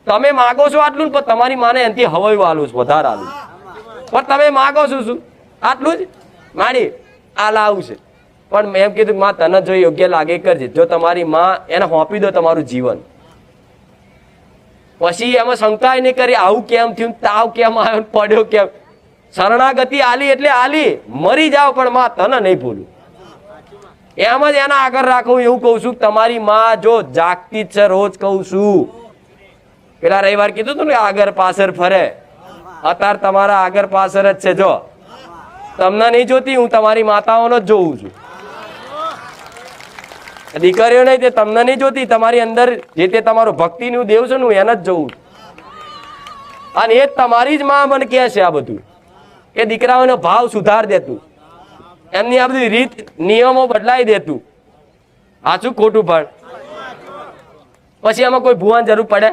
તમે માગો છો આટલું પણ તમારી માને એનાથી હવાયું આલું છે, વધારે આલું પણ તમે માગો છો શું? આટલું જ માડી આ લાવું છે. પણ મેં એમ કીધું માં તને જો યોગ્ય લાગે કરજે. જો તમારી માં એને સોંપી દો તમારું જીવન, પછી એમાં શંકા નહીં કરી આવું કેમ થયું, તાવ કેમ આવ્યો, પડ્યો કેમ. શરણાગતિ આલી એટલે આલી, મરી જાવ પણ માં તને નહીં ભૂલું. એમ જ એના આગળ રાખવું. એવું કઉ છું તમારી માં જો જાગતી જ છે, રોજ કઉ છું. પેલા રવિવાર કીધું તું ને આગળ પાછળ ફરે, અત્યારે તમારા આગળ પાછળ જ છે. જો તમને નહીં જોતી, હું તમારી માતાઓનો જ જોઉં છું. દીકરીઓ નહીં, તે તમને નહીં જોતી, તમારી અંદર જે તે તમારું ભક્તિનું દેવ છે ને હું એને જ જોઉં છું. અને એ તમારી જ માં મને કહે છે આ બધું, કે દીકરાઓનો ભાવ સુધાર દેતું, એમની આ બધી રીત નિયમો બદલાઈ દેતું. સાચું ખોટું? પણ પછી એમાં કોઈ ભુવાની જરૂર પડે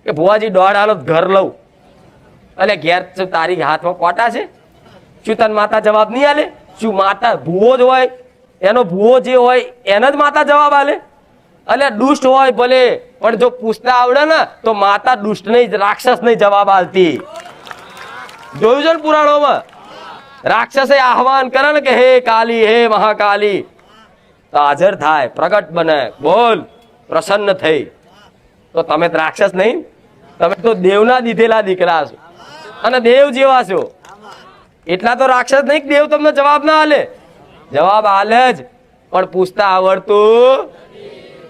કે ભુવાજી દોડ હાલો ઘર લઉં? એટલે ઘેર તારી હાથમાં કોટા છે? શું તને માતા જવાબ નહીં આલે? શું માતા ભૂવો જ હોય, એનો ભૂવો જે હોય એને જ માતા જવાબ આલે? એટલે દુષ્ટ હોય ભલે, પણ જો પૂછતા આવડે ને તો માતા દુષ્ટ નહીં, રાક્ષસ નહીં જવાબ આલતી. જોયું છે ને પુરાણોમાં? રાક્ષસે આહવાન કરે ને કે હે કાલી, હે મહાકાલી, તો હાજર થાય, પ્રગટ બને, બોલ, પ્રસન્ન થઈ. તો તમે રાક્ષસ નહીં, તમે તો દેવના દીધેલા દીકરા છો અને દેવ જેવા છો. એટલા તો રાક્ષસ નહીં કે દેવ તમને જવાબ ના આલે. જવાબ આલે જ, પણ પૂછતા આવડતું,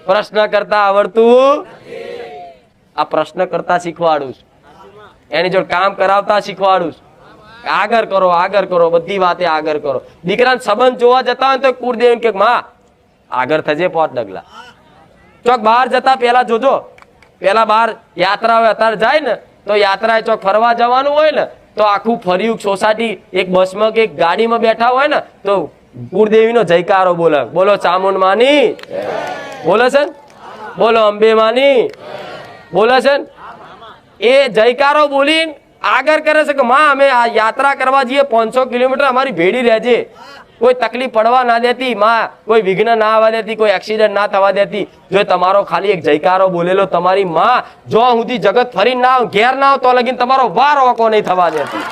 પ્રશ્ન કરતા આવડતું. આ પ્રશ્ન કરતા શીખવાડું છું, એની જોડે કામ કરાવતા શીખવાડું છું. આગળ કરો, આગળ કરો, બધી વાતે આગળ કરો. દીકરાને સંબંધ જોવા જતા હોય તો કુળદેવ કે માં આગળ થજે 5 ડગલા. ચોક બહાર જતા પેલા જોજો, પેલા બહાર યાત્રા હોય, અત્યારે જાય ને તો યાત્રા ચોક ફરવા જવાનું હોય ને તો આખું ફર્યું સોસાયટી એક બસમાં કે એક ગાડીમાં બેઠા હોય ને તો કુળદેવીનો જયકારો બોલે. બોલો ચામુંડ માની બોલે છે, બોલો અંબે માની બોલે છે. એ જયકારો બોલીને આગળ કરે છે કે માં અમે આ યાત્રા કરવા જઈએ 500 કિલોમીટર, અમારી ભેડી રહેજે, કોઈ તકલીફ પડવા ના દેતી માં, કોઈ વિઘ્ન ના આવવા દેતી, કોઈ એક્સિડન્ટ ના થવા દેતી. જો તમારો ખાલી એક જયકારો બોલેલો તમારી માં જો સુધી જગત ફરી ના ઘેર ના આવ તો લગીને તમારો વાર ઓકો નહીં થવા દેતી.